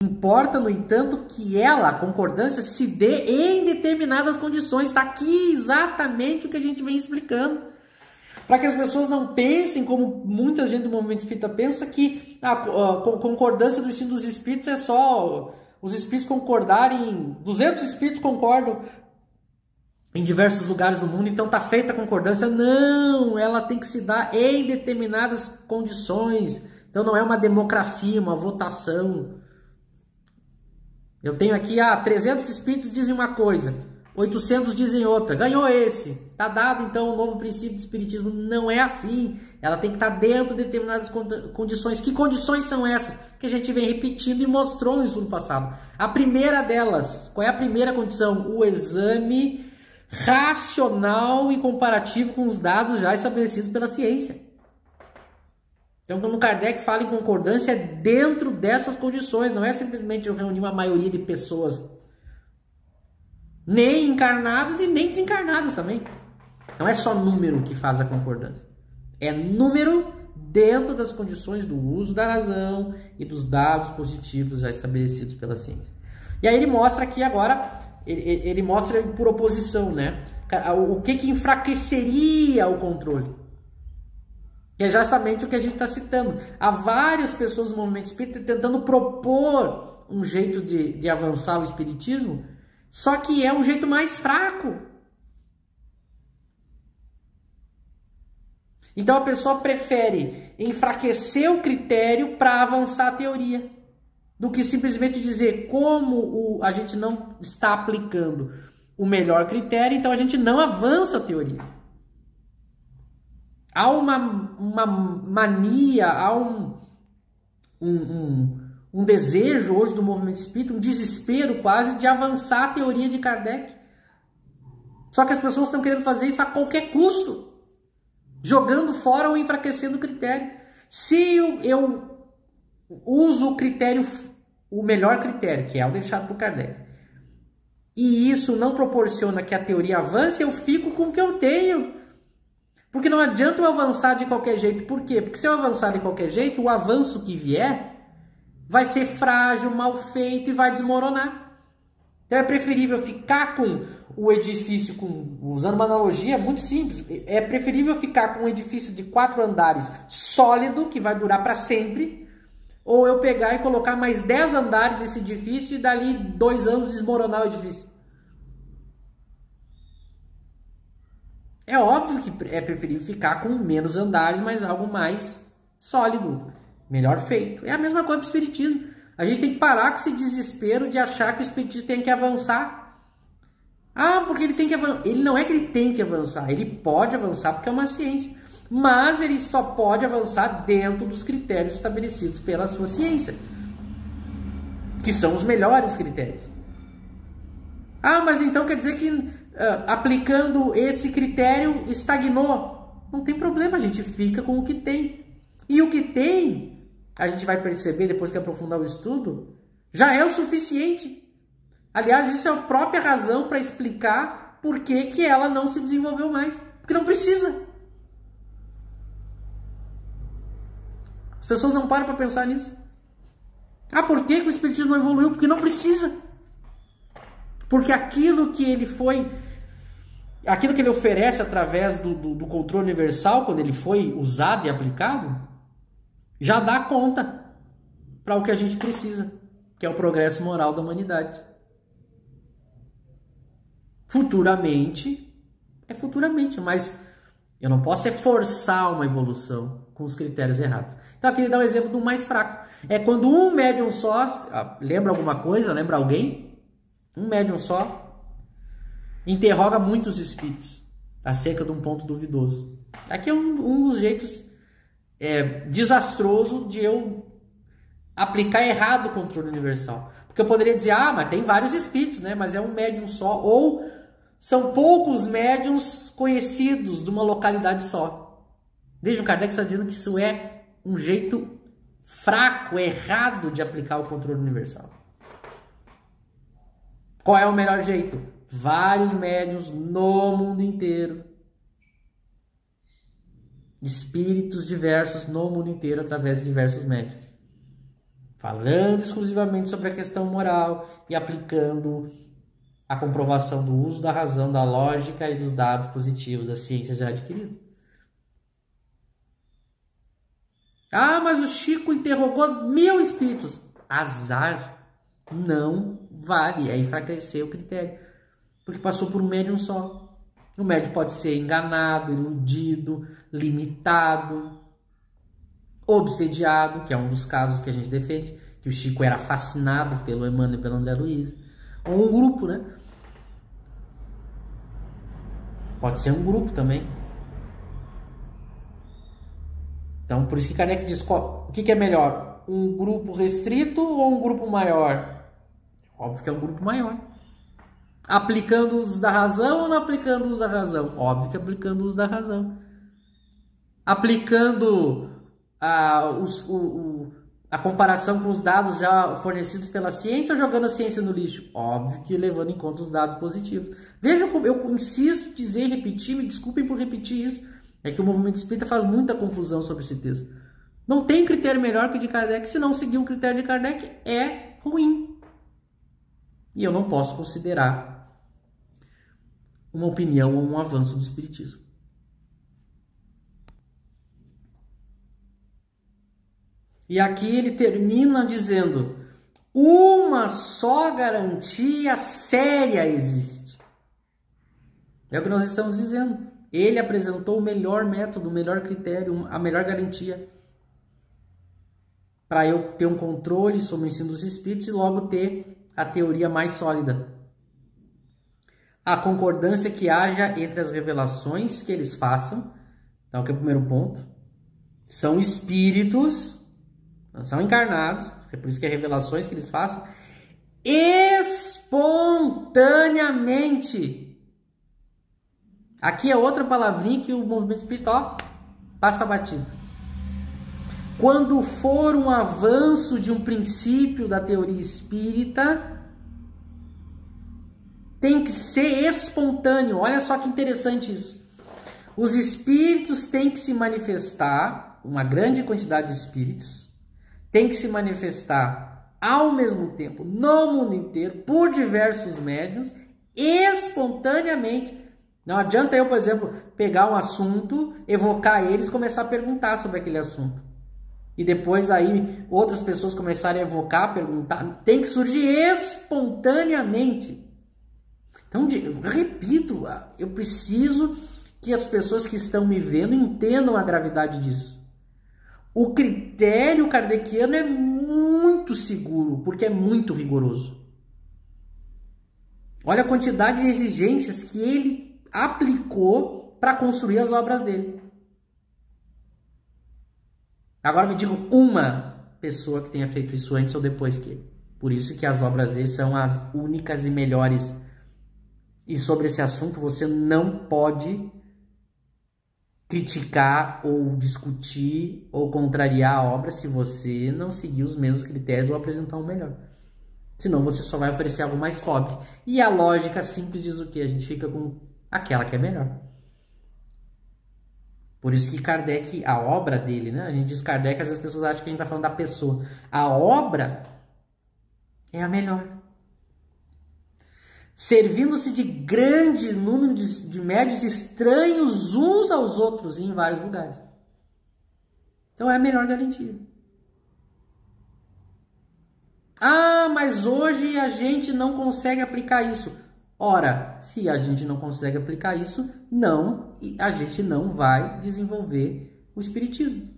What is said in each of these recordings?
Importa, no entanto, que ela, a concordância, se dê em determinadas condições. Está aqui exatamente o que a gente vem explicando. Para que as pessoas não pensem, como muita gente do movimento espírita pensa, que a concordância do ensino dos espíritos é só os espíritos concordarem, 200 espíritos concordam em diversos lugares do mundo, então está feita a concordância. Não, ela tem que se dar em determinadas condições. Então não é uma democracia, uma votação. Eu tenho aqui, 300 espíritos dizem uma coisa, 800 dizem outra. Ganhou esse. Está dado, então, o novo princípio do espiritismo. Não é assim. Ela tem que estar dentro de determinadas condições. Que condições são essas? Que a gente vem repetindo e mostrou no estudo passado. A primeira delas, qual é a primeira condição? O exame racional e comparativo com os dados já estabelecidos pela ciência. Então, quando Kardec fala em concordância, é dentro dessas condições. Não é simplesmente eu reunir uma maioria de pessoas, nem encarnadas e nem desencarnadas também. Não é só número que faz a concordância. É número dentro das condições do uso da razão e dos dados positivos já estabelecidos pela ciência. E aí ele mostra aqui agora, ele mostra por oposição, né? O que enfraqueceria o controle. Que é justamente o que a gente está citando. Há várias pessoas no movimento espírita tentando propor um jeito de avançar o espiritismo, só que é um jeito mais fraco. Então a pessoa prefere enfraquecer o critério para avançar a teoria, do que simplesmente dizer como a gente não está aplicando o melhor critério, então a gente não avança a teoria. Há uma mania, há um desejo hoje do movimento espírita, um desespero quase de avançar a teoria de Kardec. Só que as pessoas estão querendo fazer isso a qualquer custo, jogando fora ou enfraquecendo o critério. Se eu uso o critério, o melhor critério, que é o deixado por Kardec, e isso não proporciona que a teoria avance, eu fico com o que eu tenho. Porque não adianta eu avançar de qualquer jeito. Por quê? Porque se eu avançar de qualquer jeito, o avanço que vier vai ser frágil, mal feito e vai desmoronar. Então é preferível ficar com o edifício, usando uma analogia muito simples, é preferível ficar com um edifício de 4 andares sólido, que vai durar para sempre, ou eu pegar e colocar mais 10 andares nesse edifício e dali 2 anos desmoronar o edifício. É óbvio que é preferível ficar com menos andares, mas algo mais sólido, melhor feito. É a mesma coisa para o espiritismo. A gente tem que parar com esse desespero de achar que o espiritismo tem que avançar. Porque ele tem que avançar. Ele não é que ele tem que avançar, ele pode avançar porque é uma ciência. Mas ele só pode avançar dentro dos critérios estabelecidos pela sua ciência, que são os melhores critérios. Mas então quer dizer que aplicando esse critério estagnou? Não tem problema, a gente fica com o que tem. E o que tem, a gente vai perceber depois que aprofundar o estudo, já é o suficiente. Aliás, isso é a própria razão para explicar por que ela não se desenvolveu mais. Porque não precisa. As pessoas não param para pensar nisso. Por que o espiritismo não evoluiu? Porque não precisa. Porque aquilo que ele oferece através do controle universal, quando ele foi usado e aplicado, já dá conta para o que a gente precisa, que é o progresso moral da humanidade. Futuramente, mas eu não posso forçar uma evolução com os critérios errados. Então eu queria dar um exemplo do mais fraco. É quando um médium só, lembra alguma coisa, lembra alguém? Um médium só interroga muitos espíritos acerca de um ponto duvidoso. Aqui é um dos jeitos desastroso de eu aplicar errado o controle universal. Porque eu poderia dizer, mas tem vários espíritos, né? Mas é um médium só. Ou são poucos médiums conhecidos de uma localidade só. Veja, o Kardec está dizendo que isso é um jeito fraco, errado de aplicar o controle universal. Qual é o melhor jeito? Vários médiuns no mundo inteiro. Espíritos diversos no mundo inteiro através de diversos médiuns. falando exclusivamente sobre a questão moral e aplicando a comprovação do uso da razão, da lógica e dos dados positivos da ciência já adquirida. Ah, mas o Chico interrogou 1000 espíritos. Azar. Não vale. É enfraquecer o critério. Porque passou por um médium só. O médium pode ser enganado, iludido, limitado, obsediado, que é um dos casos que a gente defende, que o Chico era fascinado pelo Emmanuel e pelo André Luiz. Ou um grupo, né? Pode ser um grupo também. Então, por isso que Kardec diz, o que é melhor? Um grupo restrito ou um grupo maior? Óbvio que é um grupo maior. Aplicando os da razão ou não aplicando os da razão? Óbvio que aplicando os da razão. Aplicando a comparação com os dados já fornecidos pela ciência ou jogando a ciência no lixo? Óbvio que levando em conta os dados positivos. Vejam como eu insisto em dizer e repetir, me desculpem por repetir isso, é que o movimento espírita faz muita confusão sobre esse texto. Não tem critério melhor que o de Kardec, se não seguir um critério de Kardec é ruim. E eu não posso considerar uma opinião ou um avanço do espiritismo. E aqui ele termina dizendo: uma só garantia séria existe. É o que nós estamos dizendo. Ele apresentou o melhor método, o melhor critério, a melhor garantia para eu ter um controle sobre o ensino dos espíritos e logo ter a teoria mais sólida. A concordância que haja entre as revelações que eles façam, então que é o primeiro ponto, são espíritos, não são encarnados, é por isso que é revelações que eles façam, espontaneamente. Aqui é outra palavrinha que o movimento espiritual passa batido. Quando for um avanço de um princípio da teoria espírita, tem que ser espontâneo. Olha só que interessante isso. Os espíritos têm que se manifestar, uma grande quantidade de espíritos, tem que se manifestar ao mesmo tempo no mundo inteiro, por diversos médiuns, espontaneamente. Não adianta eu, por exemplo, pegar um assunto, evocar eles e começar a perguntar sobre aquele assunto. E depois aí outras pessoas começarem a evocar, perguntar. Tem que surgir espontaneamente. Então, eu repito, eu preciso que as pessoas que estão me vendo entendam a gravidade disso. O critério kardeciano é muito seguro, porque é muito rigoroso. Olha a quantidade de exigências que ele aplicou para construir as obras dele. Agora me digam uma pessoa que tenha feito isso antes ou depois que ele. Por isso que as obras dele são as únicas e melhores. E sobre esse assunto você não pode criticar ou discutir ou contrariar a obra se você não seguir os mesmos critérios ou apresentar um melhor. Senão você só vai oferecer algo mais pobre. E a lógica simples diz o quê? A gente fica com aquela que é melhor. Por isso que Kardec, a obra dele, né? A gente diz Kardec, às vezes as pessoas acham que a gente está falando da pessoa. A obra é a melhor. Servindo-se de grande número de médiuns estranhos uns aos outros em vários lugares. Então é a melhor garantia. Ah, mas hoje a gente não consegue aplicar isso. Ora, se a gente não consegue aplicar isso, a gente não vai desenvolver o espiritismo.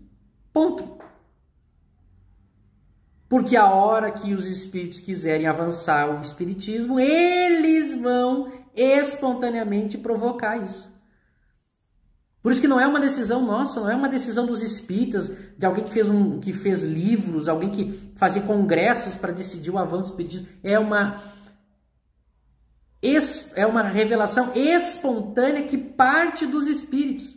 Ponto. Porque a hora que os espíritos quiserem avançar o espiritismo, eles vão espontaneamente provocar isso. Por isso que não é uma decisão nossa, não é uma decisão dos espíritas, de alguém que fez livros, alguém que fazia congressos para decidir o avanço do espiritismo. É uma revelação espontânea que parte dos espíritos.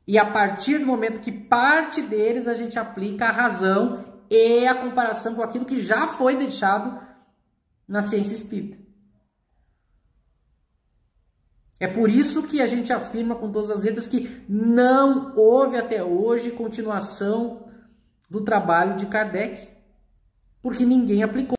E a partir do momento que parte deles, a gente aplica a razão e a comparação com aquilo que já foi deixado na ciência espírita. É por isso que a gente afirma com todas as letras que não houve até hoje continuação do trabalho de Kardec, porque ninguém aplicou.